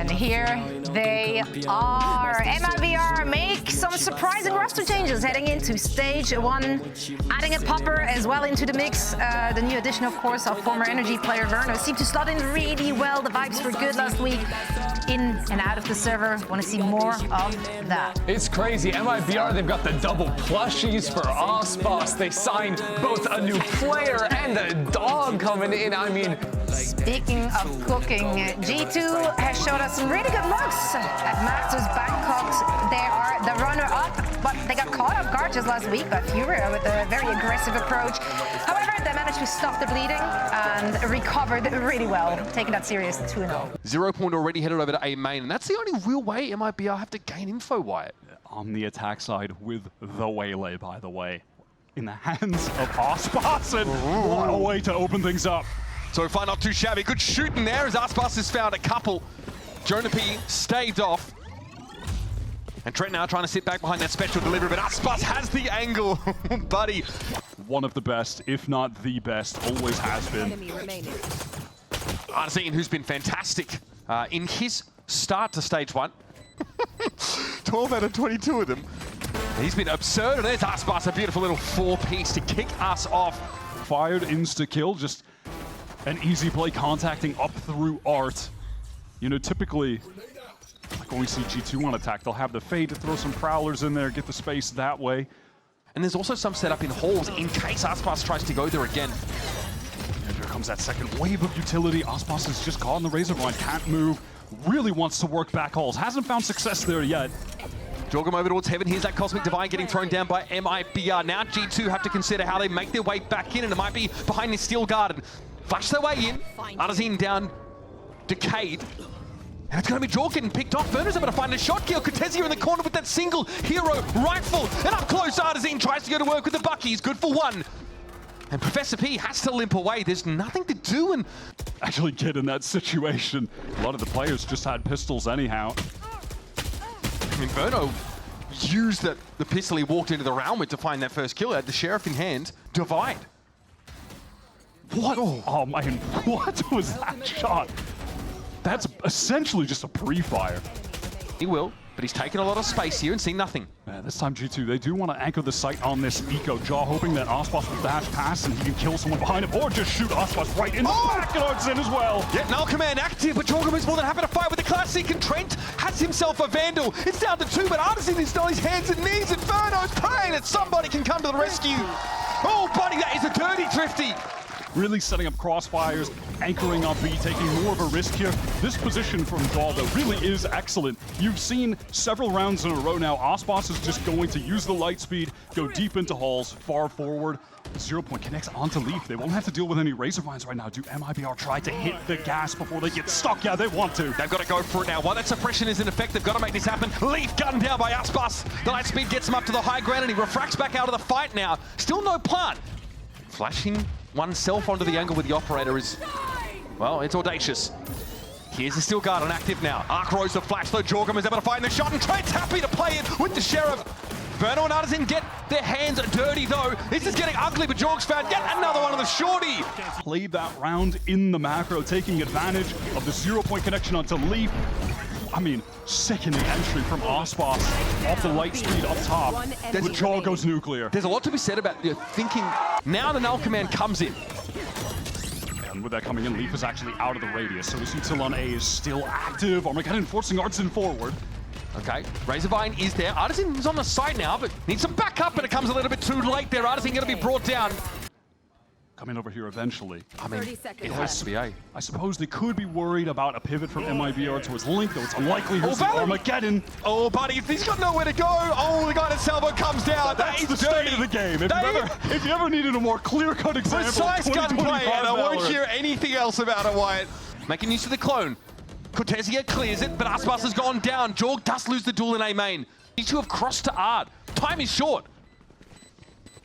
And here they are. MIBR make some surprising roster changes heading into stage 1, adding a popper as well into the mix. The new addition, of course, of former Energy player Verno seemed to slot in really well. The vibes were good last week. In and out of the server. Want to see more of that. It's crazy. MIBR, they've got the double plushies for Ospas. They signed both a new player and a dog coming in. I mean, speaking of cooking, G2 has showed us some really good looks at Masters Bangkok. They are the runner-up, but they got caught off guard just last week by Furia with a very aggressive approach. However, they managed to stop the bleeding and recovered really well, taking that series 2-0. 0 point already headed over to A main, and that's the only real way MIBR have to gain info, Wyatt. On the attack side with the Waylay, by the way, in the hands of Ospas, and what a way to open things up. So far, not too shabby. Good shooting there as Ospas has found a couple. Jonapi staved off. And Trent now trying to sit back behind that special delivery, but Ospas has the angle, buddy. One of the best, if not the best, always has been. Arsene, who's been fantastic in his start to stage 1. 12 out of 22 of them. He's been absurd, and there's Ospas, a beautiful little 4-piece to kick us off. Fired insta-kill, just an easy play contacting up through Art. You know, typically, like when we see G2 on attack, they'll have the fade to throw some prowlers in there, get the space that way. And there's also some setup in halls in case Ospas tries to go there again. And here comes that second wave of utility. Ospas is just caught in the razor line, can't move, really wants to work back halls. Hasn't found success there yet. Jorgum over towards heaven. Here's that Cosmic Divine getting thrown down by MIBR. Now G2 have to consider how they make their way back in, and it might be behind this steel garden. Flash their way in. Arzine down, decayed. And it's going to be Jorg getting picked off. Verno's able to find a shot kill. Cortezia in the corner with that single hero rifle. And up close, Arzine tries to go to work with the Buckies. Good for one. And Professor P has to limp away. There's nothing to do. And actually get in that situation. A lot of the players just had pistols anyhow. I mean, Verno used the pistol he walked into the round with to find that first kill. Had the Sheriff in hand. Divide. What? Oh man, what was that shot? That's essentially just a pre-fire. He will, but he's taken a lot of space here and seen nothing. Man, this time G2, they do want to anchor the sight on this Eco Jaw, hoping that Ospas will dash past and he can kill someone behind him, or just shoot Ospas right in the back and Artsin as well. Yeah, Null Command active, but Jorgum is more than happy to fight with the Classic, and Trent has himself a Vandal. It's down to 2, but Artsin is on his hands and knees, and Verno's praying that somebody can come to the rescue. Oh, buddy, that is a dirty thrifty. Really setting up crossfires, anchoring on B, taking more of a risk here. This position from Jaw, though, really is excellent. You've seen several rounds in a row now. Ospas is just going to use the light speed, go deep into halls, far forward. 0 point connects onto Leaf. They won't have to deal with any razor vines right now. Do MIBR try to hit the gas before they get stuck? Yeah, they want to. They've got to go for it now. While that suppression is in effect, they've got to make this happen. Leaf gunned down by Ospas. The light speed gets him up to the high ground, and he refracts back out of the fight now. Still no plant. Flashing oneself onto the angle with the operator is, well, it's audacious. Here's the Steel Guard on active now. Arc Rose the flash, though Jorgum is able to find the shot, and Trent's happy to play it with the Sheriff. Verno and Arzine get their hands dirty, though. This is getting ugly, but Jorg's found yet another one of the shorty. Played that round in the macro, taking advantage of the 0 point connection onto Leaf. I mean, sickening entry from Ospas off the light speed up top. The Jaw goes nuclear. There's a lot to be said about thinking. Now the Null Command comes in. And with that coming in, Leaf is actually out of the radius. So we see Talon A is still active. Armageddon forcing Artsin forward. Okay, Razorvine is there. Artsin is on the side now, but needs some backup, but it comes a little bit too late there. Artsin going to be brought down. Coming over here eventually. I mean, it has to be A. I suppose they could be worried about a pivot from MIBR towards Link, though it's unlikely. Here's Armageddon. Oh, buddy, he's got nowhere to go. Oh, the guy at Salvo comes down. That's the state of the game. If you ever needed a more clear-cut example, precise gunplay, and I won't hear anything else about it, Wyatt. Making use of the clone. Cortezia clears it, but Ospas has gone down. Jorg does lose the duel in A main. These two have crossed to Art. Time is short.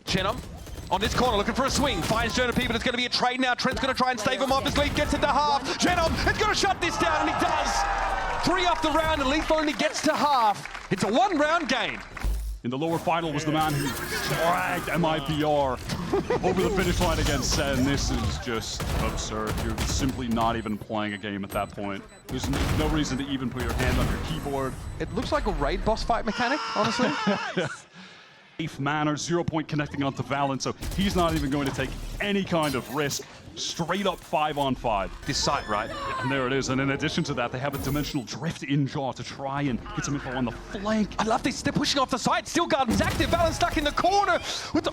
Chenom on this corner, looking for a swing. Finds Jonapi, but it's going to be a trade now. Trent's going to try and stave him off as Leaf gets into half. Chenom is going to shut this down, and he does. 3 off the round, and Leaf only gets to half. It's a 1-round game. In the lower final was the man who dragged MIBR over the finish line against Sen. This is just absurd. You're simply not even playing a game at that point. There's no reason to even put your hand on your keyboard. It looks like a raid boss fight mechanic, honestly. 8th man or 0 point connecting onto VALORANT, so he's not even going to take any kind of risk. Straight up 5-on-5. This site, right? And there it is. And in addition to that, they have a dimensional drift in jaw to try and get some info on the flank. I love this. They're pushing off the side. Steel Garden's active. VALORANT stuck in the corner.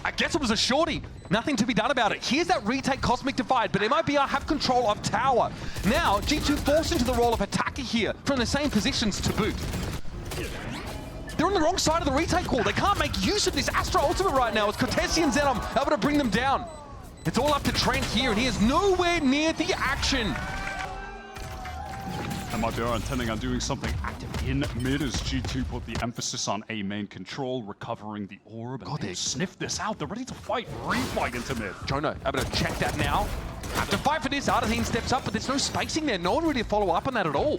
I guess it was a shorty. Nothing to be done about it. Here's that retake Cosmic Divide, but MIBR have control of tower. Now, G2 forced into the role of attacker here from the same positions to boot. They're on the wrong side of the retake wall. They can't make use of this Astra ultimate right now as Cortesi and Zenom able to bring them down. It's all up to Trent here, and he is nowhere near the action. MIBR intending on doing something active in mid as G2 put the emphasis on A main control, recovering the orb, and they sniff this out. They're ready to fight, refight into mid. Jono able to check that now. Have to fight for this. Artazine steps up, but there's no spacing there. No one really to follow up on that at all.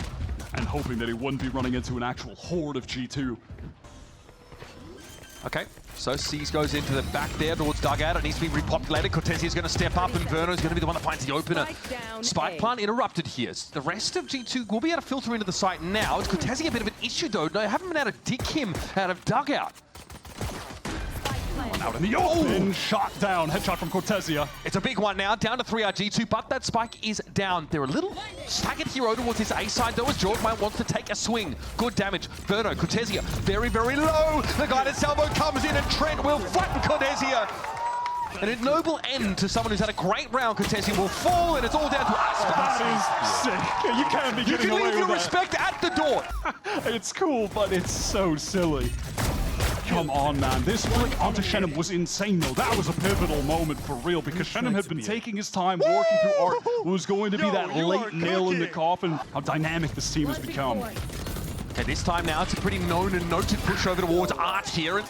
And hoping that he wouldn't be running into an actual horde of G2. Okay, so Seas goes into the back there towards dugout. It needs to be repopulated. Cortesi is going to step up, and Verno's going to be the one that finds the opener. Spike plant interrupted here. The rest of G2 will be able to filter into the site now. It's Cortesi a bit of an issue, though. They haven't been able to dig him out of dugout. Out in the open, shot down, headshot from Cortesia. It's a big one now, down to 3 G2, but that spike is down. They're a little staggered hero towards his A side, though, as George might want to take a swing. Good damage. Verno, Cortesia, very, very low. The guided salvo comes in, and Trent will flatten Cortesia. And a noble end to someone who's had a great round. Cortesia will fall, and it's all down to Aspas. That is sick. You can't be getting away with that. You can leave your respect at the door. It's cool, but it's so silly. Come on, man. This flick onto Shenum was insane, though. That was a pivotal moment for real, because Shenum had been taking his time, working through art. It was going to be that late nail in the coffin. How dynamic this team has become. Okay, this time now, it's a pretty known and noted push over towards Art here.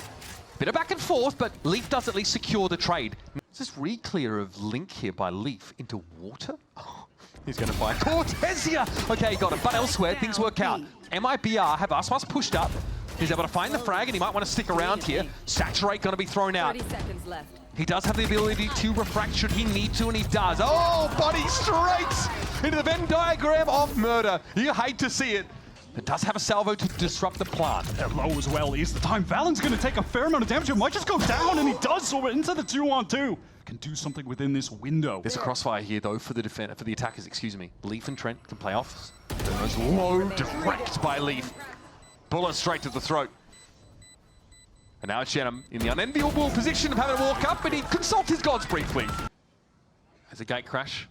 Bit of back and forth, but Leaf does at least secure the trade. Is this re-clear of Link here by Leaf into water? Oh, he's going to find Cortesia! Okay, got it. But elsewhere, things work out. MIBR have Aspas pushed up. He's able to find the frag, and he might want to stick around here. Saturate going to be thrown out. 30 seconds left. He does have the ability to refract should he need to, and he does. Oh, buddy, straight into the Venn diagram of murder. You hate to see it. It does have a salvo to disrupt the plant. They're low as well. Is the time. VALORANT's going to take a fair amount of damage. It might just go down, and he does, so we're into the 2-on-2. Can do something within this window. There's a crossfire here, though, for the attackers, excuse me. Leaf and Trent can play off. There's low direct by Leaf. Bullet straight to the throat. And now it's Shenum in the unenviable position of having to walk up, and he consults his gods briefly. There's a gate crash.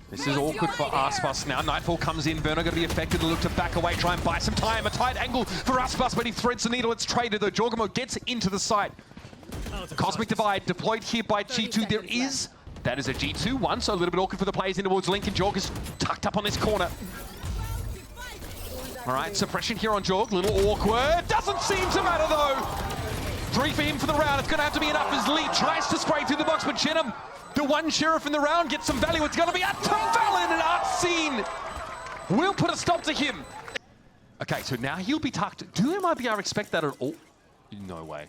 This is awkward for Aspas now. Nightfall comes in. Verno going to be affected. Look to back away, try and buy some time. A tight angle for Aspas, but he threads the needle. It's traded, though. Jorgamo gets into the site. Cosmic Divide deployed here by G2. There is... That is a G2-1, so a little bit awkward for the players in towards Link, and Jorg is tucked up on this corner. All right, suppression here on Jorg. Little awkward. Doesn't seem to matter, though. 3 for him for the round. It's going to have to be enough as Lee tries to spray through the box, but Shenum, the one sheriff in the round, gets some value. It's going to be up to Valen, and Artscene will put a stop to him. Okay, so now he'll be tucked. Do MIBR expect that at all? No way.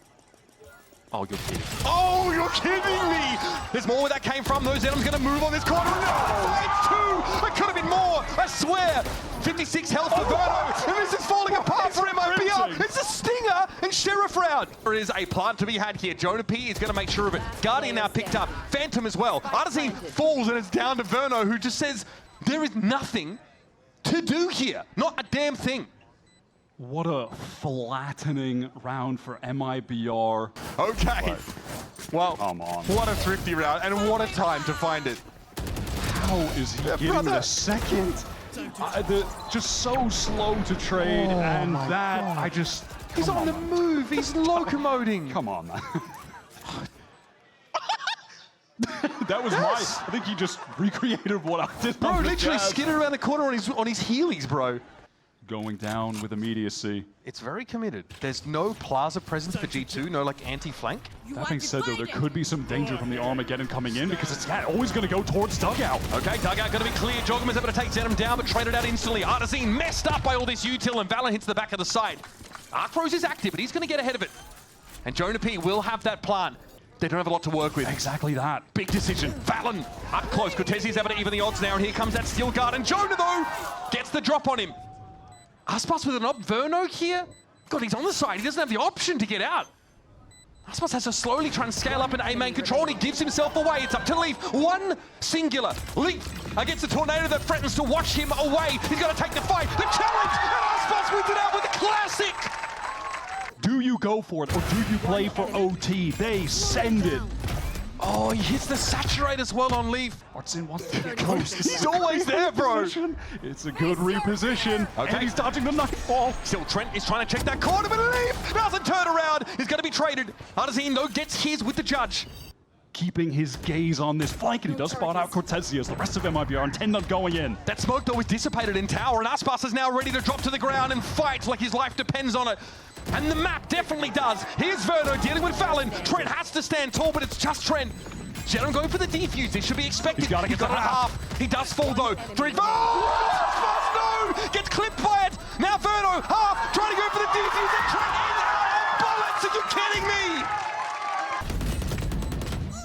Oh, you're kidding. Oh, you're kidding me! There's more where that came from. Those Zenom's going to move on this corner. No! 5-2! It could have been more, I swear! 56 health for Verno, and this is falling apart for MIBR. It's a Stinger and Sheriff round. There is a plant to be had here. Jonah P is going to make sure of it. Guardian now picked up. Phantom as well. Artazine falls, and it's down to Verno, who just says, there is nothing to do here. Not a damn thing. What a flattening round for MIBR. Okay. Well, come on. What a thrifty round, and what a time to find it. How is he getting the second? Just so slow to trade, and that, God. I just... He's on the move, he's locomoting. Come on, man. That was I think he just recreated what I did. Bro, literally skidded around the corner on his heelys, bro. Going down with immediacy. It's very committed. There's no plaza presence for G2, no like anti-flank. That being said, though, there could be some danger from the Armageddon coming in because it's always going to go towards dugout. Okay, dugout going to be clear. Jorgum is able to take Zenom down, but traded out instantly. Artazine messed up by all this util, and Valor hits the back of the side. Arcrose is active, but he's going to get ahead of it. And Jonah P will have that plant. They don't have a lot to work with. Exactly that. Big decision. Valen up close. Cortesia's able to even the odds now, and here comes that steel guard. And Jonah, though, gets the drop on him. Aspas with an op. Verno here. God, he's on the side. He doesn't have the option to get out. Aspas has to slowly try and scale up in A-main control, and he gives himself away. It's up to Leaf. One singular. Leaf against the tornado that threatens to wash him away. He's got to take the fight. The challenge! And Aspas wins it out with a classic! Do you go for it or do you play for OT? They send it. Oh, he hits the saturate as well on Leaf. Watson wants to get close. He's always there, bro. It's a good reposition. Okay. And he's dodging the nightfall. Still, Trent is trying to check that corner, but Leaf doesn't turn around. He's going to be traded. Artesian, though, gets his with the judge. Keeping his gaze on this flank, and he does spot out Cortesia as the rest of MIBR intend on going in. That smoke, though, was dissipated in tower, and Aspas is now ready to drop to the ground and fight like his life depends on it. And the map definitely does. Here's Verno dealing with Valen. Trent has to stand tall, but it's just Trent. Jerem going for the defuse. This should be expected. He's got to get it half. He does fall, though. Three. Oh! No! Gets clipped by it. Now Verno, half, trying to go for the defuse. And Trent in. Bullets, are you kidding me?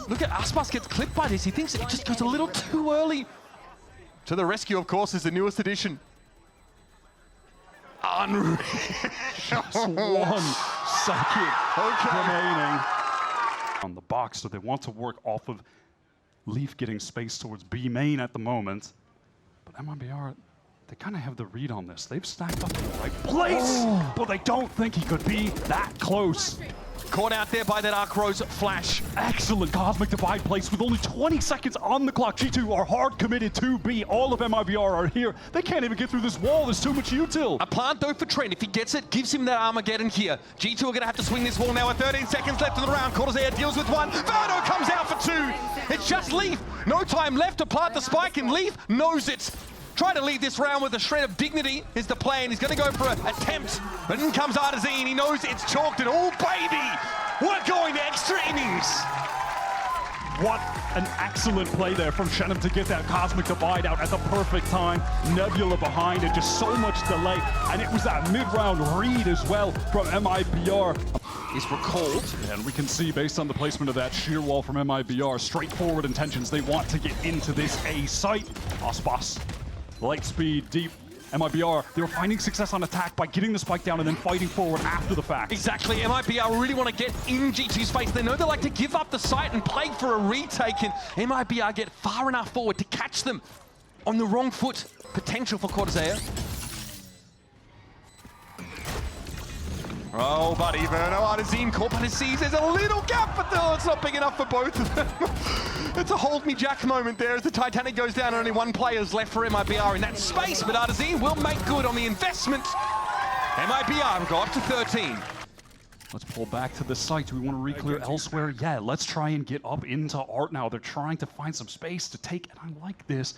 Look at Aspas gets clipped by this. He thinks it just goes a little too early. To the rescue, of course, is the newest addition. Unreal. Just 1 second remaining on the box, so they want to work off of Leaf getting space towards B main at the moment. But MIBR, they kind of have the read on this. They've stacked up in the right place, but they don't think he could be that close. Caught out there by that Arc Rose flash. Excellent Cosmic Divide place with only 20 seconds on the clock. G2 are hard committed to B. All of MIBR are here. They can't even get through this wall. There's too much util. A plant, though, for Trent. If he gets it, gives him that Armageddon here. G2 are going to have to swing this wall now with 13 seconds left in the round. Cortezia deals with 1. Verno comes out for 2. It's just Leaf. No time left to plant the spike, and Leaf knows it. Try to lead this round with a shred of dignity is the plan. He's going to go for an attempt. But in comes Artesian. He knows it's chalked, and oh, baby! We're going to extra innings. What an excellent play there from Shenham to get that Cosmic Divide out at the perfect time. Nebula behind it, just so much delay. And it was that mid-round read as well from MIBR. Is recalled. And we can see, based on the placement of that sheer wall from MIBR, straightforward intentions. They want to get into this A site. Aspas, light speed, deep. MIBR, they were finding success on attack by getting the spike down and then fighting forward after the fact. Exactly. MIBR really want to get in G2 space. They know they like to give up the site and play for a retake, and MIBR get far enough forward to catch them on the wrong foot. Potential for Cortezia. Oh, buddy, Verno, Artesian caught by the seas. There's a little gap, but no, it's not big enough for both of them. It's a hold me Jack moment there as the Titanic goes down and only 1 player's left for MIBR in that space, but Artesian will make good on the investment. MIBR go up to 13. Let's pull back to the site. Do we want to re-clear elsewhere? Yeah, let's try and get up into Art now. They're trying to find some space to take, and I like this.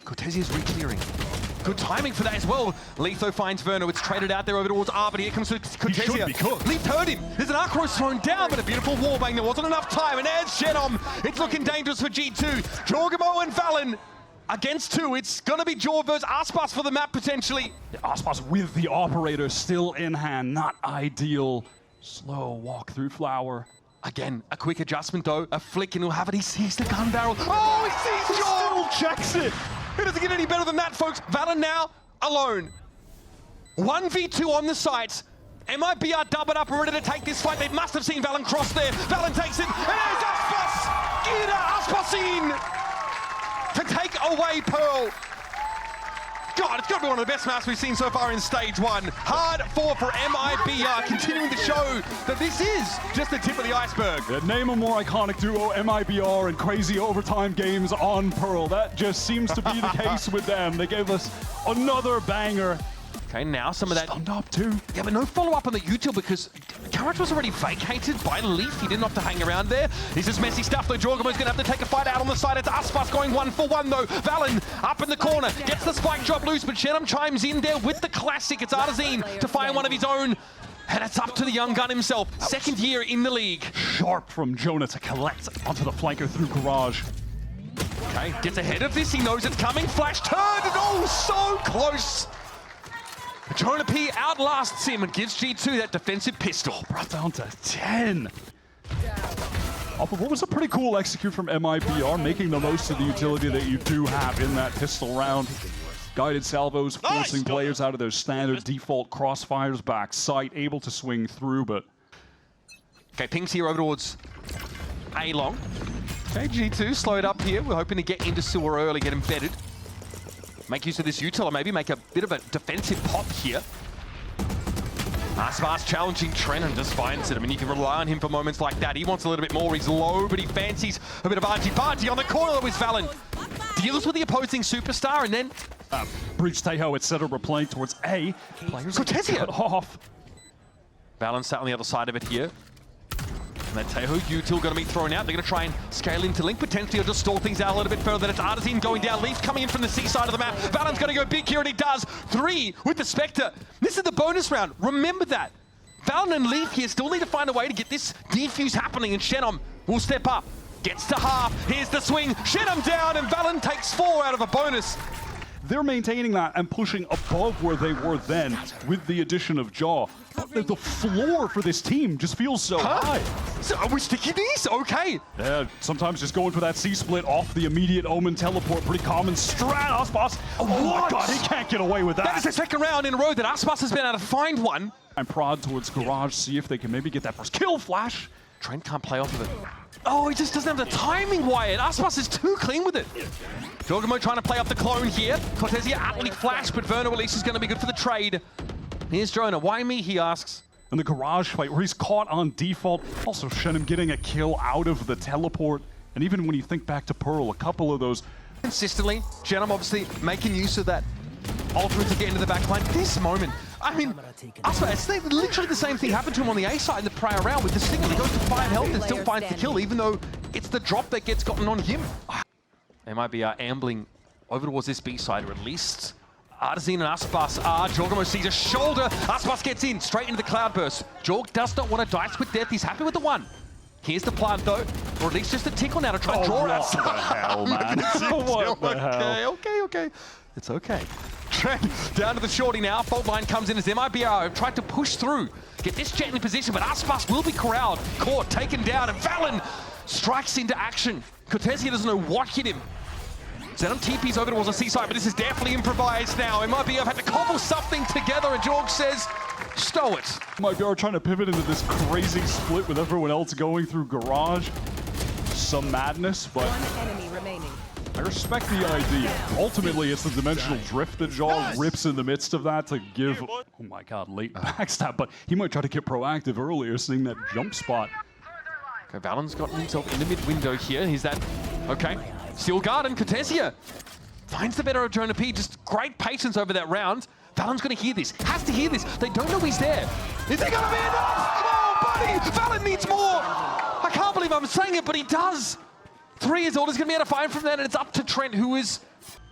Cortesia's re-clearing. Good timing for that as well. Letho finds Verno. It's traded out there over towards R, but here comes Cortesia. Leaf heard him. There's an Arc Rose thrown down, but a beautiful wallbang. There wasn't enough time, and there's Shenom. It's looking dangerous for G2. Jorgamo and Valen against 2. It's going to be Jor versus Aspas for the map, potentially. Yeah, Aspas with the operator still in hand. Not ideal. Slow walk through Flower. Again, a quick adjustment, though. A flick, and he'll have it. He sees the gun barrel. Oh, he sees Jor! Still checks it. It doesn't get any better than that, folks. Valen now alone. 1v2 on the site. MIBR doubled up and ready to take this fight. They must have seen Valen cross there. Valen takes it. And there's Aspas! Ida Aspasin to take away Pearl. God, it's got to be one of the best maps we've seen so far in Stage 1. Hard 4 for MIBR, continuing to show that this is just the tip of the iceberg. Yeah, name a more iconic duo, MIBR and crazy overtime games on Pearl. That just seems to be the case with them. They gave us another banger. Okay, now some of that... Stunned up too. Yeah, but no follow-up on the util because Carrot was already vacated by Leaf. He didn't have to hang around there. This is messy stuff, though. Jorgamo's going to have to take a fight out on the side. It's Aspas going 1-for-1, though. Valen up in the corner, gets the spike drop loose, but Shenham chimes in there with the classic. It's Artesian to find one of his own. And it's up to the young gun himself. Second year in the league. Sharp from Jonah to collect onto the flanker through Garage. Okay, gets ahead of this. He knows it's coming. Flash turned, and oh, so close. Jonah P outlasts him and gives G2 that defensive pistol. Brought down to 10. Off of what was a pretty cool execute from MIBR, making the most of the utility that you do have in that pistol round. Guided salvos, forcing players out of their standard default crossfires back sight, able to swing through, but... Okay, pings here over towards A-Long. Okay, G2 slowed up here. We're hoping to get into sewer early, get embedded. Make use of this util, or maybe make a bit of a defensive pop here. Aspas challenging Trent and just finds it. I mean, you can rely on him for moments like that. He wants a little bit more. He's low, but he fancies a bit of argy-bargy on the corner with Valen. Deals with the opposing superstar, and then... Breach Taeho, etc. We're playing towards A. Players cut off. Valen sat on the other side of it here. And then Taeho util going to be thrown out. They're going to try and scale into Link, potentially, or just stall things out a little bit further. It's Artisan going down. Leaf coming in from the C side of the map. Valen's going to go big here, and he does. 3 with the Spectre. This is the bonus round. Remember that. Valen and Leaf here still need to find a way to get this defuse happening, and Shenom will step up. Gets to half. Here's the swing. Shenom down, and Valen takes 4 out of a bonus. They're maintaining that and pushing above where they were then with the addition of Jaw. The floor for this team just feels so high. So are we sticking these? Okay. Yeah, sometimes just going for that C-split off the immediate Omen teleport. Pretty common strat. Aspas. Oh my god, he can't get away with that. That is the second round in a row that Aspas has been able to find one. And prod towards Garage, see if they can maybe get that first kill flash. Trent can't play off of it. Oh, he just doesn't have the timing, Wyatt. Aspas is too clean with it. Jorgamo trying to play up the clone here. Cortesia aptly flash, but Verno at least is going to be good for the trade. Here's Jonah. Why me, he asks. And the Garage fight where he's caught on default. Also Shenom getting a kill out of the teleport. And even when you think back to Pearl, a couple of those... Consistently, Shenom obviously making use of that ultimate to get into the backline. This moment, I mean, Aspas, literally the same thing happened to him on the A side in the prior round with the Stinger. He goes to 5 health and still finds the kill, even though it's the drop that gets gotten on him. They might be ambling over towards this B side, or at least Artisan and Aspas are. Jorgamo sees a shoulder. Aspas gets in, straight into the Cloudburst. Jorg does not want to dice with death. He's happy with the 1. Here's the plant, though, or at least just a tickle now to try and draw out. What the hell, man? What the hell? Okay. It's okay. Trent down to the shorty now. Fault line comes in as MIBR have tried to push through. Get this jet in position, but Aspas will be corralled. Caught, taken down, and Valen strikes into action. Cortesia doesn't know what hit him. Zenon TP's over towards the seaside, but this is definitely improvised now. MIBR have had to cobble something together, and George says, stow it. MIBR trying to pivot into this crazy split with everyone else going through Garage. Some madness, but... One enemy remaining. I respect the idea. Ultimately, it's the dimensional drift that Jaw rips in the midst of that to give... Oh my god, late backstab, but he might try to get proactive earlier, seeing that jump spot. Okay, Valen's gotten himself in the mid-window here. He's that... Okay. Steel Guard and Cortesia finds the better of Jonah P. Just great patience over that round. Valen's going to hear this. Has to hear this. They don't know he's there. Is there going to be enough? Oh, buddy! Valen needs more! I can't believe I'm saying it, but he does. 3 is all he's going to be able to find from that, and it's up to Trent, who is...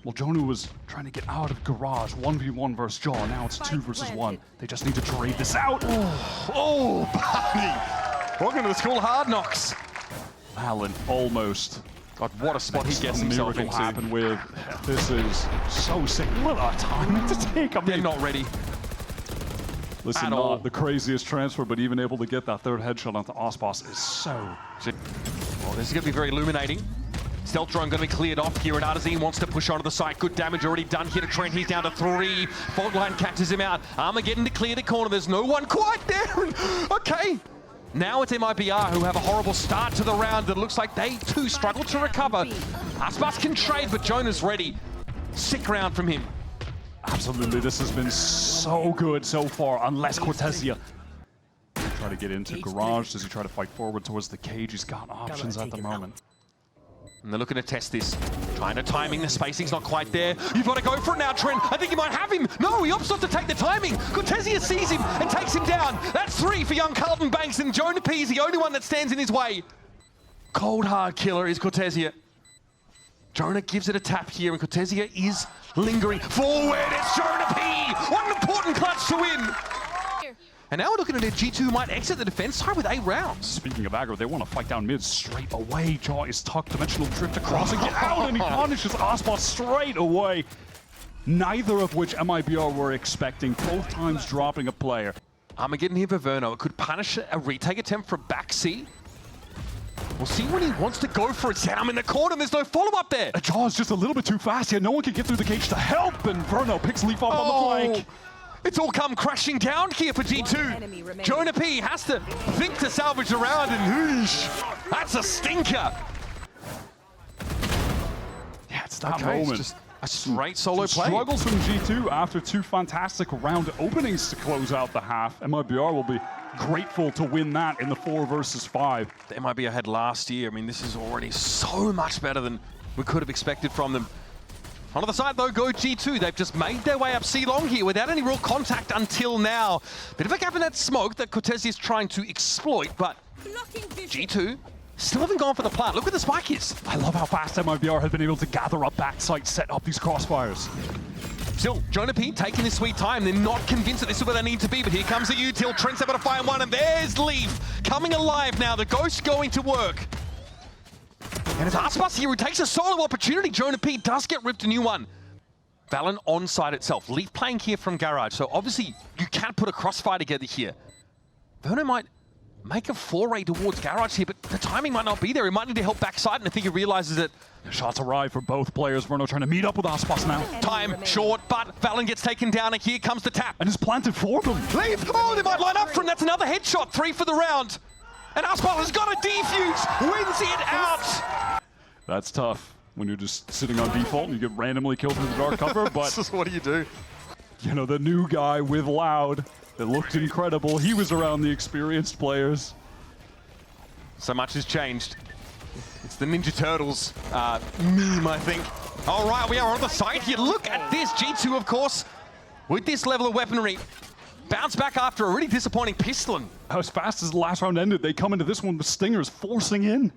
Well, Jonah was trying to get out of Garage. 1v1 versus Jaw. Now it's 2 versus 1. They just need to trade this out. Oh, buddy! Welcome to the school of hard knocks. Valen, almost. God, what a spot he gets himself into. Happen with. This is so sick. What a time to take him. They're not ready. Listen, not the craziest transfer, but even able to get that 3rd headshot onto Aspas is so... Well, this is going to be very illuminating. Stealth drone going to be cleared off here, and Artisan wants to push onto the site. Good damage already done here to Trent. He's down to 3. Fault line catches him out. Armageddon to clear the corner. There's no one quite there. Okay. Now it's MIBR who have a horrible start to the round that looks like they too struggle to recover. Aspas can trade, but Jonah's ready. Sick round from him. Absolutely, this has been so good so far, unless Cortesia try to get into Garage. Does he try to fight forward towards the cage? He's got options at the moment. And they're looking to test this. Trying to timing, the spacing's not quite there. You've got to go for it now, Trent. I think you might have him. No, he opts not to take the timing. Cortesia sees him and takes him down. That's 3 for young Carlton Banks, and Jonah P is the only one that stands in his way. Cold hard killer is Cortesia. Jonah gives it a tap here, and Cortesia is lingering forward. It's Jonah P. What an important clutch to win. And now we're looking at a G2 who might exit the defense side with 8 rounds. Speaking of aggro, they want to fight down mid straight away. Jaw is tucked, dimensional drift across and get out, and he punishes Aspas straight away. Neither of which MIBR were expecting, both times dropping a player. Armageddon here for Verno. It could punish a retake attempt from back C. We'll see when he wants to go for it. Set him in the corner. There's no follow-up there. Jaw's just a little bit too fast here. No one can get through the cage to help, and Verno picks Leaf up on the flank. It's all come crashing down here for G2. Jonah P has to think to salvage the round, and that's a stinker. Yeah, it's that Okay, moment. it's just a straight solo play. Struggles from G2 after two fantastic round openings to close out the half. MIBR will be grateful to win that in the 4 versus 5. The MIBR had last year. I mean, this is already so much better than we could have expected from them. On the other side, though, go G2. They've just made their way up C-Long here without any real contact until now. Bit of a gap in that smoke that Cortez is trying to exploit, but G2 still haven't gone for the plant. Look where the spike is. I love how fast MIBR has been able to gather up backside, set up these crossfires. Still, Jonah P taking his sweet time. They're not convinced that this is where they need to be, but here comes the util. Trent's able to find one, and there's Leaf coming alive now. The Ghost going to work. And it's Aspas here who takes a solo opportunity. Jonah P does get ripped a new one. Valen on side itself. Leaf playing here from Garage, so obviously you can't put a crossfire together here. Verno might make a foray towards Garage here, but the timing might not be there. He might need to help backside, and I think he realizes that Shots arrive for both players. Verno trying to meet up with Aspas now. time short, but Valen gets taken down, and here comes the tap. And is planted for them. Leaf! Oh, they might line up for him. That's another headshot. 3 for the round. And Aspas has got a defuse. Wins it out. That's tough when you're just sitting on default and you get randomly killed through the dark cover, but What do you do? you know, the new guy with Loud, it looked incredible. He was around the experienced players. So much has changed. It's the Ninja Turtles meme, I think. All right, we are on the side here. Look at this. G2, of course, with this level of weaponry. Bounce back after a really disappointing pistol. As fast as the last round ended, they come into this one with Stingers forcing in.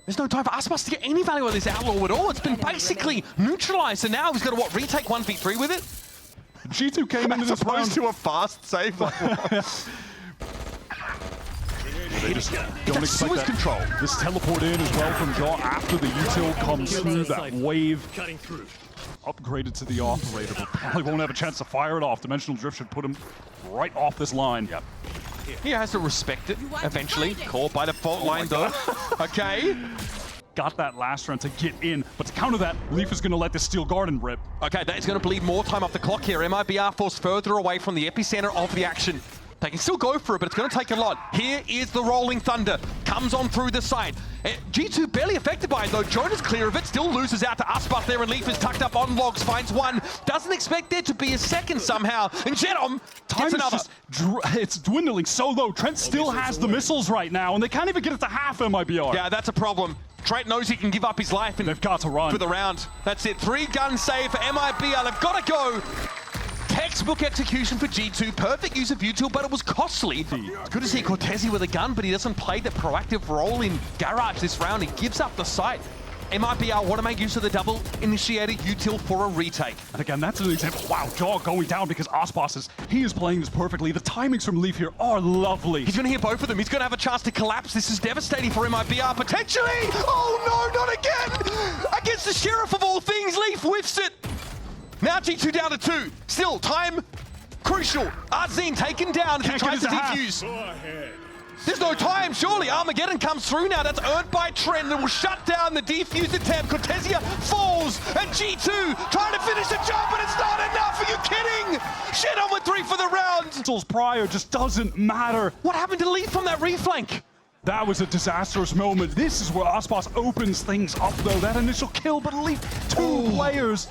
There's no time for Aspas to get any value on this Outlaw at all. It's been basically neutralized, and now he's got to, what, retake 1v3 with it? G2 came into this round. to a fast save. They just don't expect Suez that. control. This teleport in as well from Jaw after the util comes through that wave. Upgraded to the operator, but probably won't have a chance to fire it off. Dimensional Drift should put him right off this line. Yep. He has to respect it, eventually. Caught by the fault line, though. Okay. Got that last round to get in, but to counter that, Leaf is going to let the Steel Garden rip. Okay, that is going to bleed more time off the clock here. MIBR forced further away from the epicenter of the action. They can still go for it, but it's going to take a lot. Here is the Rolling Thunder. Comes on through the side. G2 barely affected by it, though. Jonah's clear of it. Still loses out to Aspas there, and Leaf is tucked up on logs. Finds one. Doesn't expect there to be a second somehow. And Jedom gets another. It's dwindling so low. Trent still has the missiles right now, and they can't even get it to half MIBR. Yeah, that's a problem. Trent knows he can give up his life and They've got to run for the round. That's it. 3-gun save for MIBR. They've got to go. Textbook execution for G2. Perfect use of util, but it was costly. It's good to see Cortezi with a gun, but he doesn't play the proactive role in Garage this round. He gives up the site. MIBR want to make use of the double initiated util for a retake. And again, that's an example. Wow, Jaw going down because Aspas he is playing this perfectly. The timings from Leaf here are lovely. He's going to hit both of them. He's going to have a chance to collapse. This is devastating for MIBR, potentially. Oh no, not again. Against the Sheriff of all things, Leaf whiffs it. Now G2 down to 2. Still, time crucial. Arzine taken down as he tries to defuse. There's no time, surely. Armageddon comes through now. That's earned by Trent. It will shut down the defuse attempt. Cortezia falls, and G2 trying to finish the job, but it's not enough. Are you kidding? Shit on with 3 for the round. Missiles prior just doesn't matter. What happened to Leaf from that reflank? That was a disastrous moment. This is where Aspas opens things up, though. That initial kill, but Leaf, two players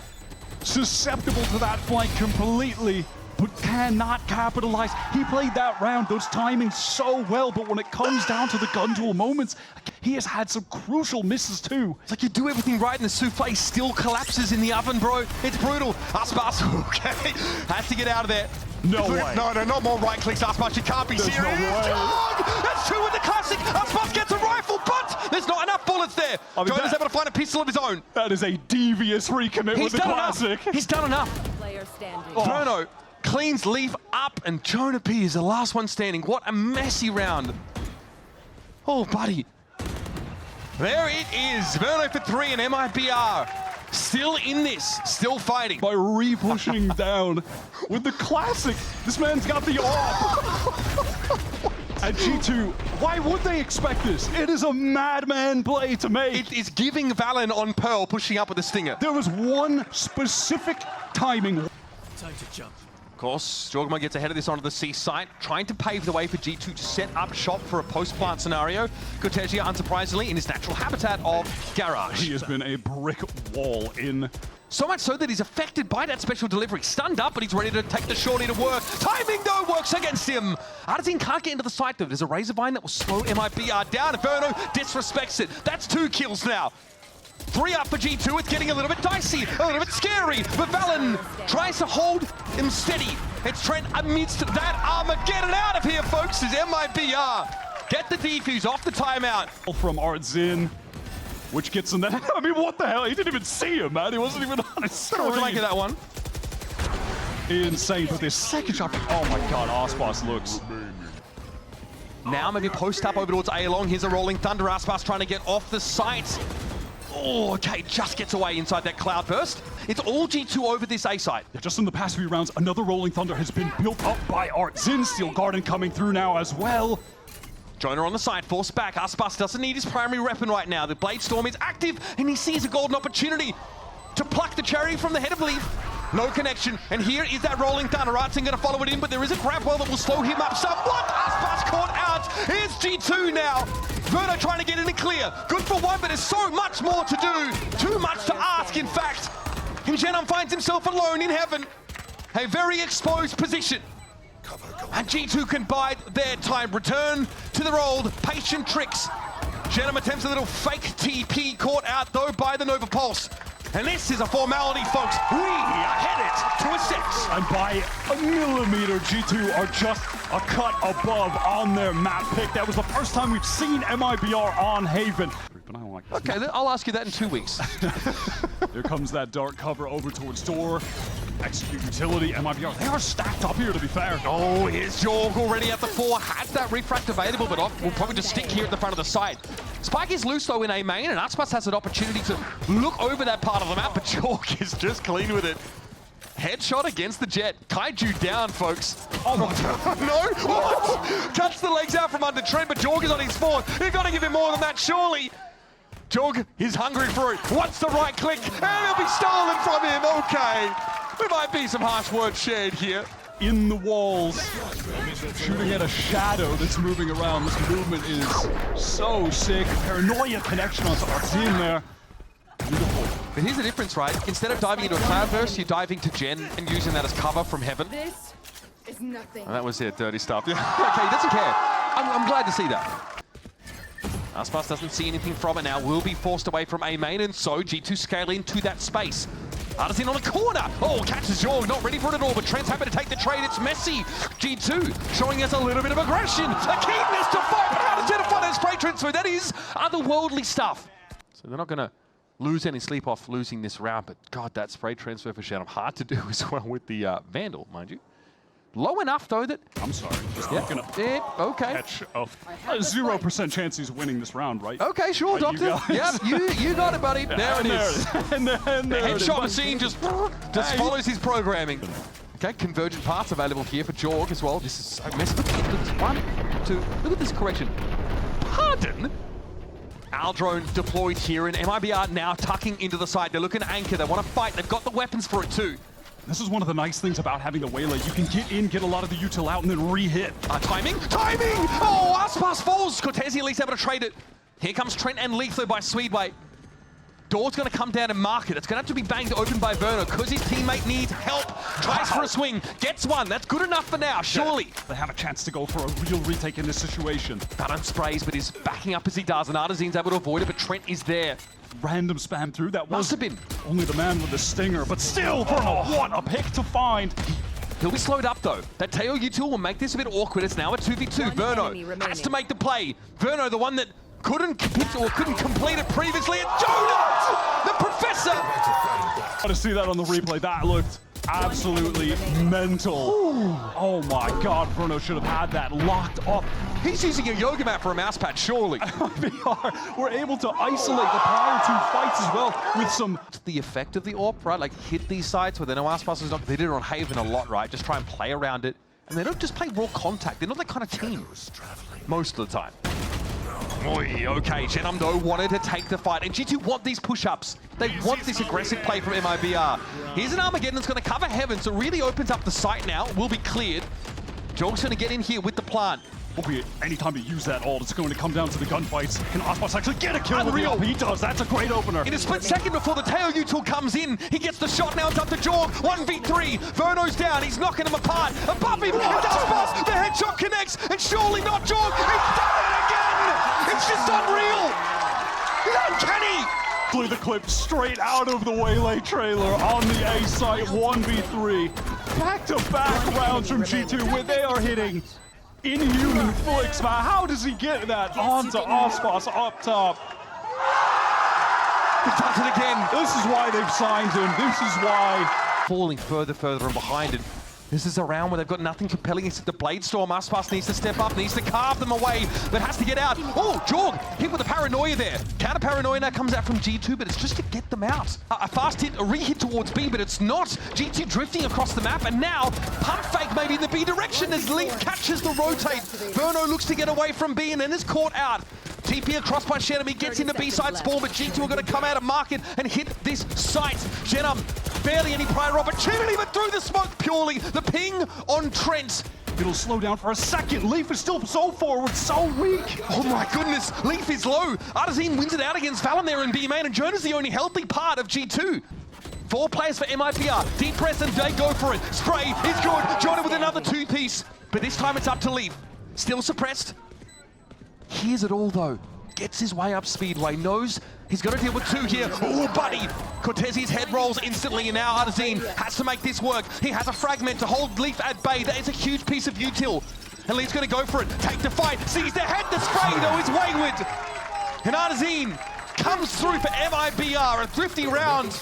susceptible to that flank completely, but cannot capitalize. He played that round, those timings so well, but when it comes down to the gun duel moments, he has had some crucial misses too. It's like you do everything right and the souffle still collapses in the oven, bro. It's brutal. Aspas, okay, has to get out of there. No way. No, not more right clicks, Aspas. You can't be There's serious. no way. Dog! That's 2 with the classic. Aspas gets a rifle, but there's not enough bullets there. I mean, Jonah's able to find a pistol of his own. That is a devious recommit with the classic. He's done enough. Player standing. Verno cleans Leaf up, and Jonah P is the last one standing. What a messy round. Oh, buddy. There it is. Verno for 3 and MIBR. Still in this, still fighting. By re-pushing down with the classic. This man's got the AWP. And G2, why would they expect this? It is a madman play to make. It is giving Valen on Pearl, pushing up with the stinger. There was one specific timing. Time to jump. Of course, Jorgma gets ahead of this onto the C site, trying to pave the way for G2 to set up shop for a post-plant scenario. Cortesia, unsurprisingly, in his natural habitat of Garage. He has been a brick wall in. So much so that he's affected by that special delivery. Stunned up, but he's ready to take the shorty to work. Timing, though, works against him. Artisan can't get into the site, though. There's a Razorvine that will slow MIBR down. Inferno disrespects it. That's 2 kills now. 3 up for G2. It's getting a little bit dicey, a little bit scary. But Valen tries to hold him steady. It's Trent amidst that armor. Get it out of here, folks, is MIBR. Get the defuse off the timeout. From Artzin, which gets him that. I mean, what the hell? He didn't even see him, man. He wasn't even on his screen. What do you make of that one? Insane, but this second shot. Oh my god, Aspas looks. Now maybe post up over towards A-Long. Here's a rolling thunder. Aspas trying to get off the site. Oh, okay, just gets away inside that cloud burst. It's all G2 over this A site. Yeah, just in the past few rounds, another Rolling Thunder has been built up by Artzin. Steel Garden coming through now as well. Jonah on the side, forced back. Aspas doesn't need his primary weapon right now. The Blade Storm is active, and he sees a golden opportunity to pluck the cherry from the head of Leaf. No connection, and here is that Rolling Thunder. Artzin gonna follow it in, but there is a grab well that will slow him up somewhat. Aspas caught out. Here's G2 now. Verno trying to get in and clear. Good for one, but there's so much more to do. Too much to ask, in fact. And Genom finds himself alone in heaven. A very exposed position. And G2 can bide their time. Return to their old patient tricks. Genom attempts a little fake TP, caught out though by the Nova Pulse. And this is a formality, folks. We are headed to a 6. And by a millimeter, G2 are just a cut above on their map pick. That was the first time we've seen MIBR on Haven. But I don't like Okay, I'll ask you that in 2 weeks. There comes that dark cover over towards door. Execute utility, MIBR. They are stacked up here, to be fair. Oh, here's Jorg already at the 4. Had that refract available, but will probably just stick here at the front of the site. Spike is loose, though, in A main, and Aspas has an opportunity to look over that part of the map, but Jorg is just clean with it. Headshot against the Jet. Kaiju down, folks. Oh, my God. No? What? Cuts the legs out from under Trent, but Jorg is on his 4th. You've got to give him more than that, surely. Jorg is hungry for it. What's the right click? And it'll be stolen from him. Okay. There might be some harsh words shared here. In the walls, shooting at a shadow that's moving around. This movement is so sick. Paranoia connection onto Artzin there. Beautiful. But here's the difference, right? Instead of diving into a cloudburst, you're diving to Gen and using that as cover from heaven. This is nothing. And that was it, dirty stuff. Yeah. Okay, he doesn't care. I'm glad to see that. Aspas doesn't see anything from it now. Will be forced away from A main, and so G2 scale into that space. Artisan on the corner. Oh, catches Jorg, not ready for it at all, but Trent's happy to take the trade. It's messy. G2 showing us a little bit of aggression. A keenness to fight, but how to identify that spray transfer? That is otherworldly stuff. So they're not going to lose any sleep off losing this round, but God, that spray transfer for Shannon, hard to do as well with the Vandal, mind you. Low enough, though, that... I'm sorry. Just Yeah. looking up. Okay. Catch of 0% chance he's winning this round, right? Okay, sure, Right, you Doctor. guys. Yep, you got it, buddy. There it is. And there it is. Headshot machine just follows his programming. Okay, convergent parts available here for Jorg as well. This is so messy. Look at this. 1, 2. Look at this correction. Pardon? Aldrone deployed here, and MIBR now tucking into the side. They're looking to anchor. They want to fight. They've got the weapons for it too. This is one of the nice things about having the Waylay. You can get in, get a lot of the util out, and then re-hit. Timing! Timing! Oh, Aspas falls. Cortesi at least able to trade it. Here comes Trent and Letho by Swedway. Door's going to come down and mark it. It's going to have to be banged open by Verno because his teammate needs help. Tries for a swing. Gets one. That's good enough for now, surely. They have a chance to go for a real retake in this situation. Baron sprays, but is backing up as he does, and Artisan's able to avoid it, but Trent is there. Random spam through. That Must was have been. only the man with the stinger, but still, Verno, what a pick to find. He'll be slowed up, though. That Teo util will make this a bit awkward. It's now a 2v2. Verno has to make the play. Verno, the one that couldn't complete it previously. And Jonah, the professor. Got to see that on the replay. That looked absolutely mental. Ooh. Oh my God, Verno should have had that locked up. He's using a yoga mat for a mouse pad, surely. We're able to isolate the power 2 fights as well with some... The effect of the AWP, right? Like hit these sites where they know Aspas is not. They did it on Haven a lot, right? Just try and play around it. And they don't just play raw contact. They're not that kind of team most of the time. Oy, okay, Genum though wanted to take the fight, and G2 want these push-ups. They want this aggressive play from MIBR. Here's an Armageddon that's going to cover Heaven, so it really opens up the site now. Will be cleared. Jog's going to get in here with the plant. Albeit, anytime you use that ult, it's going to come down to the gunfights. Can Aspas actually get a kill with the ult? He does. That's a great opener. In a split second before the tail util comes in, he gets the shot. Now it's up to Jorg. 1v3. Verno's down. He's knocking him apart. Above him, it's Aspas. The headshot connects, and surely not Jorg. He's done it again. It's just unreal. It's uncanny. Play the clip straight out of the Waylay trailer on the A site. 1v3. Back-to-back rounds from G2 where they are hitting inhuman flicks, man. How does he get that onto Aspas up top? He does it again. This is why they've signed him. This is why. Falling further and behind it. This is a round where they've got nothing compelling except the Blade Storm. Aspas needs to step up, needs to carve them away, but has to get out. Oh, Jorg hit with the paranoia there. Counter paranoia now comes out from G2, but it's just to get them out. A fast hit, a re-hit towards B, but it's not. G2 drifting across the map, and now pump fake maybe in the B direction as Leaf catches the rotate. Verno looks to get away from B and then is caught out. TP across by Shenum, he gets into B-side spawn, but G2 are going to come out of market and hit this site. Shenum, barely any prior opportunity, but through the smoke purely. The ping on Trent. It'll slow down for a second. Leaf is still so forward, so weak. Oh my goodness, Leaf is low. Artazine wins it out against Valen there in B main, and Jonah's the only healthy part of G2. 4 players for MIBR. Deep press and they go for it. Spray is good. Jonah with another 2-piece. But this time it's up to Leaf. Still suppressed. Hears it all though. Gets his way up Speedway. Knows he's got to deal with 2 here. Oh, buddy. Cortesi's head rolls instantly, and now Artazine has to make this work. He has a fragment to hold Leaf at bay. That is a huge piece of util. And Leaf's going to go for it. Take the fight. Sees the head. The spray though is wayward. And Artazine comes through for MIBR. A thrifty round.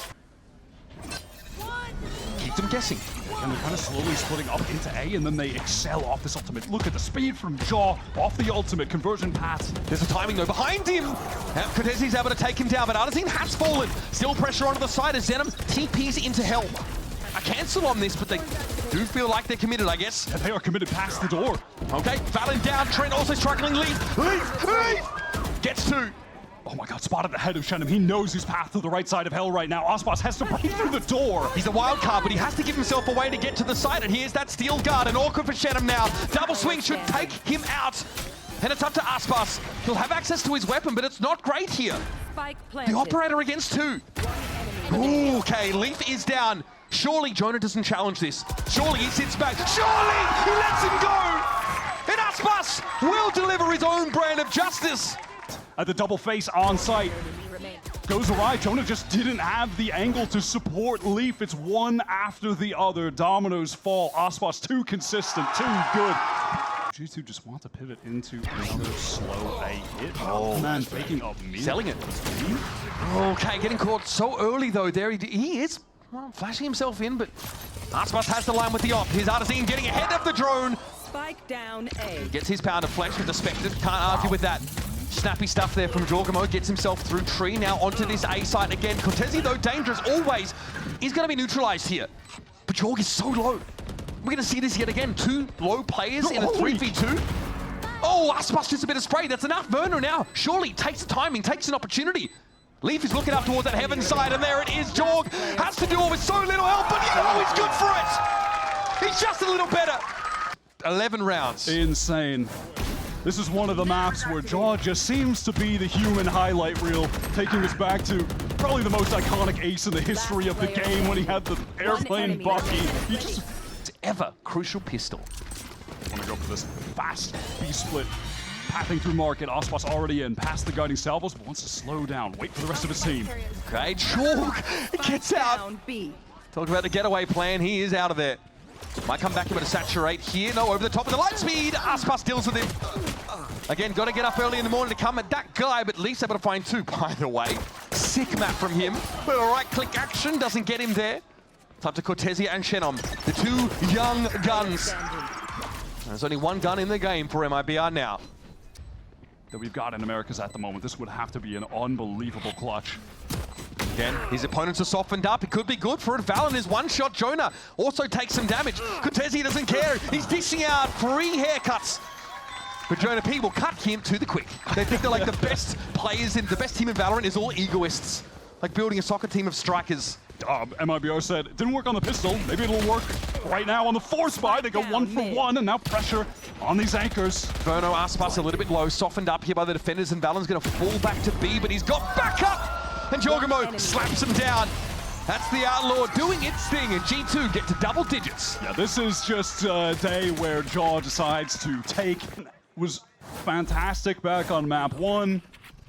Keeps them guessing. And they're kind of slowly splitting up into A, and then they excel off this ultimate. Look at the speed from Jaw off the ultimate conversion path. There's a timing though behind him. Cortesi's able to take him down, but Artazine has fallen. Still pressure onto the side as Zenom TPs into help. A cancel on this, but they do feel like they're committed, I guess. Yeah, they are committed past the door. Okay, Valen down. Trent also struggling. Leaf! Gets 2. Oh my god, spotted ahead of Shenum. He knows his path to the right side of hell right now. Aspas has to break through the door. He's a wild card, but he has to give himself a way to get to the side, and here's that steel guard, and awkward for Shenum now. Double swing should take him out. And it's up to Aspas. He'll have access to his weapon, but it's not great here. The operator against 2. Ooh, okay, Leaf is down. Surely Jonah doesn't challenge this. Surely he sits back. Surely he lets him go. And Aspas will deliver his own brand of justice. At the double face on site. Goes awry. Jonah just didn't have the angle to support Leaf. It's one after the other. Dominoes fall. Aspas too consistent, too good. G2 just want to pivot into another slow A hit. Oh man, faking up me. Selling it. Okay, getting caught so early though there. He is flashing himself in, but Aspas has the line with the op. Here's Artazine getting ahead of the drone. Spike down A. Gets his power to flex with the Spectre. Can't argue with that. Snappy stuff there from Jorgamo, gets himself through tree, now onto this A site again. Cortesi, though dangerous always, is going to be neutralized here. But Jorg is so low. We're going to see this yet again. 2 low players in a 3v2. Oh, Aspas just a bit of spray. That's enough. Verno now surely takes the timing, takes an opportunity. Leaf is looking up towards that heaven side, and there it is. Jorg has to do it with so little help, but you know he's good for it. He's just a little better. 11 rounds. Insane. This is one of the maps where Jaw just seems to be the human highlight reel, taking us back to probably the most iconic ace in the history of the game when he had the airplane Bucky. He just... Ever crucial pistol. I want to go for this fast B-split. Pathing through market, Aspas already in, past the guiding salvos, but wants to slow down, wait for the rest of his team. Okay, Jorg gets out. Talk about the getaway plan, he is out of there. Might come back in with a saturate here. No, over the top of the light speed. Aspas deals with him. Again, got to get up early in the morning to come at that guy, but at least able to find 2, by the way. Sick map from him. But a right-click action doesn't get him there. It's up to Cortesi and Shenum, the 2 young guns. There's only 1 gun in the game for MIBR now. That we've got in Americas at the moment. This would have to be an unbelievable clutch. Again, his opponents are softened up. It could be good for it. Valen is one shot. Jonah also takes some damage. Cortesi doesn't care. He's dishing out 3 haircuts. But Jonah P will cut him to the quick. They think they're like the best players in the best team in Valorant is all egoists. Like building a soccer team of strikers. MIBR said it didn't work on the pistol. Maybe it'll work right now on the force buy. They go 1 for 1, and now pressure on these anchors. Verno Aspas a little bit low, softened up here by the defenders, and Valen's going to fall back to B, but he's got backup! And Jorgamo slaps him down. That's the Outlaw doing its thing, and G2 get to double digits. Yeah, this is just a day where Jaw decides to take. Was fantastic back on map 1.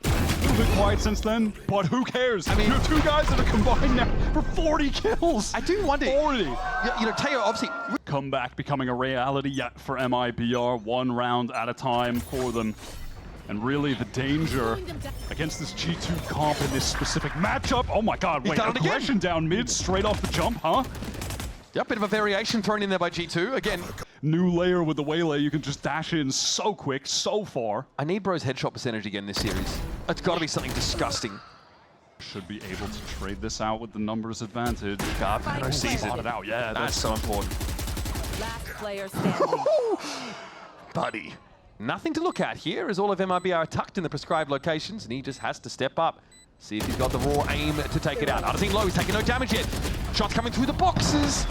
A little bit quiet since then, but who cares? I mean, you have 2 guys that are combined now for 40 kills. I do wonder. 40. You know, Teo obviously. Comeback becoming a reality yet for MIBR, 1 round at a time for them. And really the danger against this G2 comp in this specific matchup. Oh my god, wait, aggression down mid straight off the jump, huh? Yep, bit of a variation thrown in there by G2. Again, new layer with the waylay. You can just dash in so quick, so far. I need Bro's headshot percentage again this series. It's got to be something disgusting. Should be able to trade this out with the numbers advantage. Garvano sees it out. Yeah, that's so important. Last player standing. Buddy. Nothing to look at here as all of MIBR are tucked in the prescribed locations, and he just has to step up. See if he's got the raw aim to take it out. Arsene low, he's taking no damage yet. Shots coming through the boxes.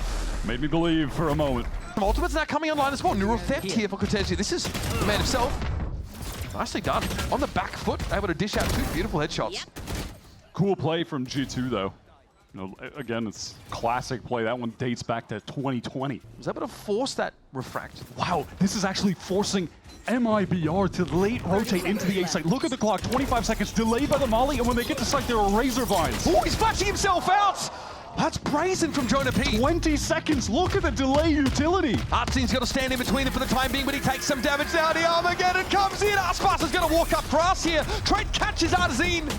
Made me believe for a moment. Some ultimates now coming online as well. Neural theft here for Cortesi. This is the man himself. Nicely done. On the back foot, able to dish out 2 beautiful headshots. Yep. Cool play from G2 though. You know, again, it's classic play. That one dates back to 2020. Was able to force that refract. Wow, this is actually forcing MIBR to late rotate into the A site. Look at the clock, 25 seconds, delayed by the molly, and when they get to site, there are razor vines. Oh, he's flashing himself out! That's brazen from Jonah P. 20 seconds, look at the delay utility. Artzine's got to stand in between them for the time being, but he takes some damage down. The Armageddon comes in. Aspas is going to walk up grass here. Trent catches Arzine.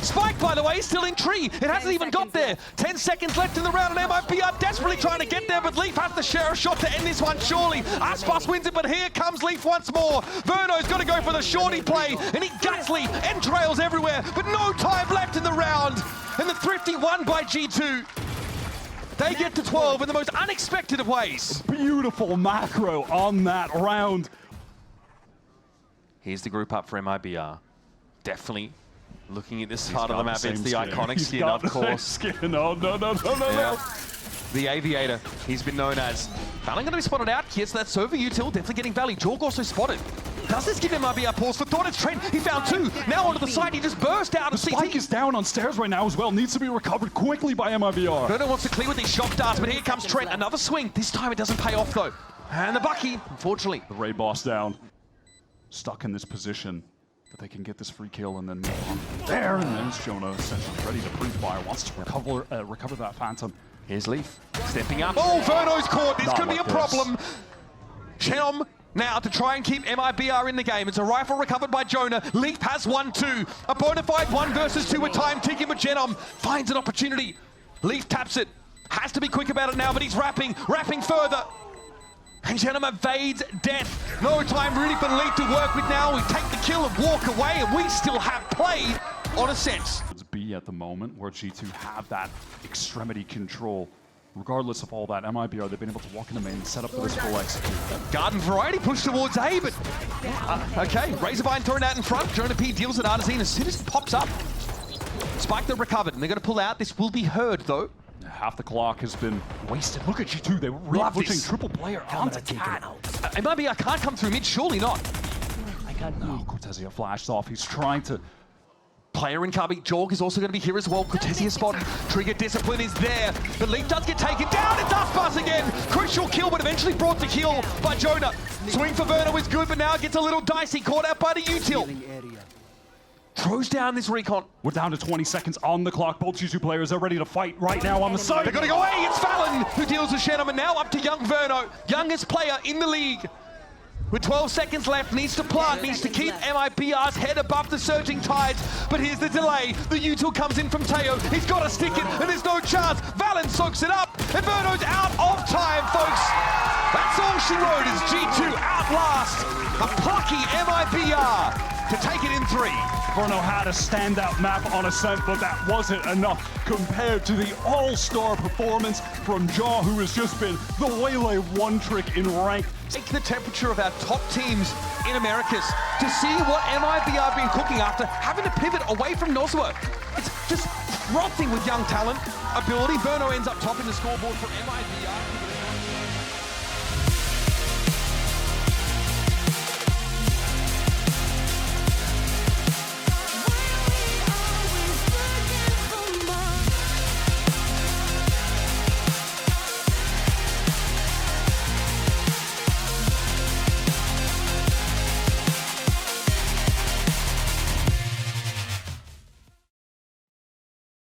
Spike, by the way, still in tree. It hasn't even got there. 10 seconds left in the round, and MIBR desperately trying to get there, but Leaf has to share a shot to end this one, surely. Aspas wins it, but here comes Leaf once more. Verno's got to go for the shorty play, and he guts Leaf, entrails everywhere, but no time left in the round. And the Thrifty won by G2. They get to 12 in the most unexpected of ways. Beautiful macro on that round. Here's the group up for MIBR. Definitely looking at this part of the map. It's the iconic skin, of course. No. The Aviator, he's been known as. Valen going to be spotted out here, so that's over util. Definitely getting Valley. Jorg also spotted. Does this give MIBR pause for thought? It's Trent. He found 2. Now onto the side. He just burst out of CT. Spike is down on stairs right now as well. Needs to be recovered quickly by MIBR. Verno wants to clear with these shock darts, but here comes Trent. Another swing. This time it doesn't pay off though. And the Bucky, unfortunately. The Raid boss down. Stuck in this position. That they can get this free kill and then move on there. And then Jonah essentially ready to pre-fire. Wants to recover that Phantom. Here's Leaf stepping up. Oh, Verno's caught. This could be a problem. Chenom now to try and keep MIBR in the game. It's a rifle recovered by Jonah. Leaf has 1-2. A bona fide 1 versus 2 with time ticking, but Chenom finds an opportunity. Leaf taps it. Has to be quick about it now, but he's wrapping further. And Chenom evades death. No time really for Leaf to work with now. We take the kill and walk away, and we still have play on Ascent. It's B at the moment, where G2 have that extremity control. Regardless of all that, MIBR, they've been able to walk in the main and set up for this full execute. Garden Variety pushed towards A, but... okay, Razorvine thrown out in front. Jonah P deals at Arzine as soon as it pops up. Spike the recovered, and they're going to pull out. This will be heard, though. Half the clock has been wasted. Look at G2, they were really pushing triple player onto Cat. MIBR can't come through mid, surely not. No, Cortesi flashed off. He's trying to... Player in cubby. Jorg is also going to be here as well. Cortesi is spotted. Trigger discipline is there. The Leaf does get taken down. It's Aspas again. Crucial kill, but eventually brought to kill by Jonah. Swing for Verno is good, but now gets a little dicey. Caught out by the util. Throws down this recon. We're down to 20 seconds on the clock. Both G2 players are ready to fight right now on the side. They're going to go away. It's Valen who deals with Chenom, and now up to young Verno. Youngest player in the league. With 12 seconds left, needs to plant, needs to keep MIBR's head above the surging tides. But here's the delay. The util comes in from Teo. He's got to stick it, and there's no chance. Valen soaks it up, and Verno's out of time, folks. That's all she wrote as G2 outlast A plucky MIBR to take it in 3. Bruno had a standout map on Ascent, but that wasn't enough compared to the all-star performance from Jaw, who has just been the Waylay one trick in rank. Take the temperature of our top teams in Americas to see what MIBR have been cooking after having to pivot away from Nosworth. It's just frothing with young talent, ability. Burno ends up topping the scoreboard for MIBR.